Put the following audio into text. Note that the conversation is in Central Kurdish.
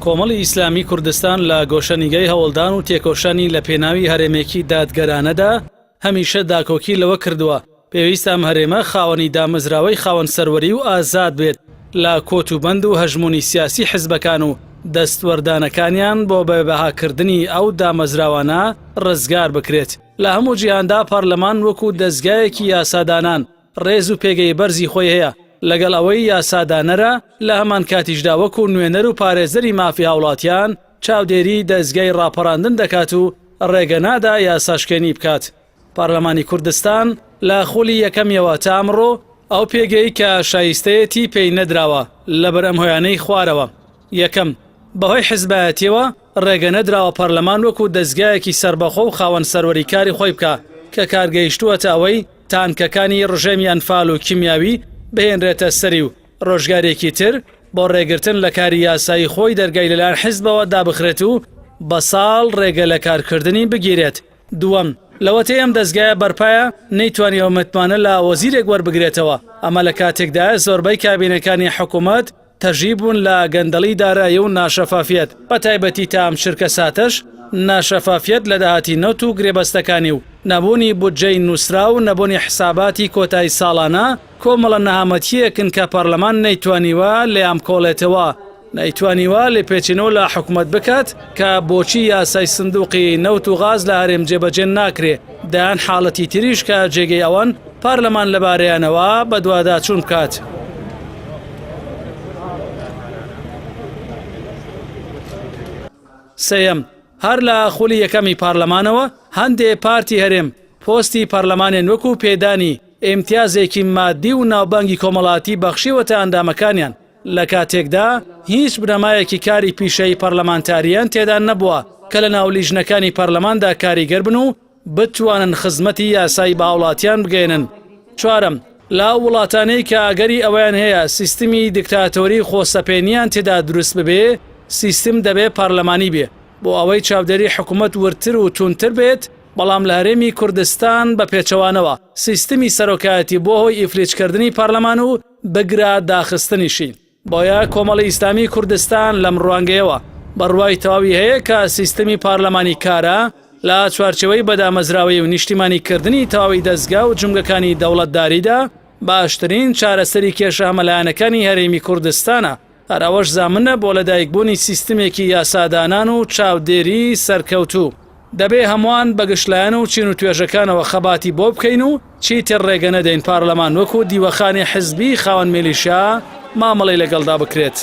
کۆمەڵی ئیسلامی کوردستان لە گۆشەنیگەی هەوڵدان و تێکۆشانی لە پێناوی هەرێمێکی دادگەرانەدا هەمیشە داکۆکی لەوە کردووە پێویستە ئەم هەرێمە خاوەنی دامەزراوەی خاوەن سەروەری و ئازاد بێت لە کۆتوبەند و هەژمونی سیاسی حیزبەکان و دەستوەردانەکانیان بۆ بەبەهاکردنی ئەو دامەزراوانە ڕزگار بکرێت. لە هەموو جیهاندا پارلەمان وەکو دەستگایەکی یاسادانان ڕێز و پێگەی بەرزی خۆی هەیە لەگەڵ ئەوەی یاسادانەرە لە هەمان کاتیشدا وەکو نوێنەر و پارێزەری مافی هاوڵاتیان چاودێری دەستگای ڕاپەڕاندن دەکات و ڕێگەنادا یاساشکێنی بکات. پارلەمانی کوردستان لە خولی یەکەمیەوە تا ئەمڕۆ ئەو پێگەی کە شایستەیەتی پێی نەدراوە لەبەر ئەم هۆیانەی خوارەوە. یەکەم، بەهۆی حیزبایەتیەوە ڕێگە نەدراوە پەرلەمان وەکو دەستگایەکی سربەخۆ و خاوەن سەروەری کاری خۆی بکە کە کارگەیشتووەتە ئەوەی تانکەکانی ڕژێمی ئەنفال و کیمیاوی بهێنرێتە سەری و ڕۆژگارێکی تر بۆ ڕێگرتن لە کاری یاسایی خۆی دەرگای لەلایەن حیزبەوە دابخرێت و بە ساڵ ڕێگە لە کارکردنی بگیرێت. دووەم، لەوەتەی ئەم دەستگایە بەرپایە نەیتوانیەوە متمانە لە وەزیرێک وەربگرێتەوە. ئەمە لە کاتێکدا زۆربەی کابینەکانی حکوومەت تەژی بوون لە گەندەڵی دارایی و ناشەفافیت بە تایبەتی تا ئەم شرکە ساتەش ناشەفافیت لە داهاتی نەوت و گرێبەستەکانی و نەبوونی بودجەی نووسرا و نەبوونی حساباتی کۆتایی ساڵانە کۆمەڵە نەهامەتیەکن کە پەرلەمان نەیتوانیوە لێیان کۆڵێتەوە نەیتوانیوە لێ پێچینەوە لە حکوومەت بکات کە بۆچی یاسای سندوقی نەوت و غاز لە هەرێم جێبەجێ ناکرێ دایان حاڵەتی تریش کە جێگەی ئەوەن پارلەمان لەبارەیانەوە بە دوواداچوون بکات. سەیەم، هەر لە خولی یەکەمی پارلەمانەوە هەندێ پارتی هەرێم پۆستی پارلەمانێن وەکو پێدانی ئیمتیازێکی مادی و ناوبانگی کۆمەڵاتی بەخشیوەتە ئەندامەکانیان لە کاتێکدا هیچ بنەمایەکی کاری پیشەی پەرلەمانتاریان تێدا نەبووە کە لە ناو لیژنەکانی پەرلەماندا کاریگەر بن و بتوانن خزمەتی یاسایی باوڵاتیان بگەێنن. چوارەم، لە وڵاتانەی کە ئەگەری ئەویان هەیە سیستمی دیکتاتۆری خۆسەپێنیان تێدا دروست ببێ سیستم دەبێ پارلەمانی بێ بۆ ئەوەی چاودێری حکوومەت ورتر و تونتر بێت بەڵام لە هەرێمی کوردستان بە پێچەوانەوە سیستمی سەرۆکایەتی بۆ هۆی ئیفلیچکردنی پارلەمان و بگرا داخستنیشی. بۆیە کۆمەڵی ئیسلامی کوردستان لەم ڕوانگەیەوە بەڕوای تەواوی هەیە کە سیستمی پارلەمانی کارە لە چوارچەوەی بەدامەزراوی و نیشتیمانیکردنی تەواوی دەستگا و جومگەکانی دەوڵەتداریدا باشترین چارەسەری کێشە هەمەلایەنەکانی هەرێمی کوردستانە. هەراوەش زامنە بۆ لەدایکبوونی سیستمێکی یاسادانان و چاودێری سەرکەوتوو. دەبێ هەمووان بەگشتلایەن و چین و توێژەکانەوە خەباتی بۆ بکەین و چیتر ڕێگە نەدەین پارلەمان وەکو دیوەخانی حزبی خاوەن میلیشیا مامەڵەی لەگەڵدا بکرێت.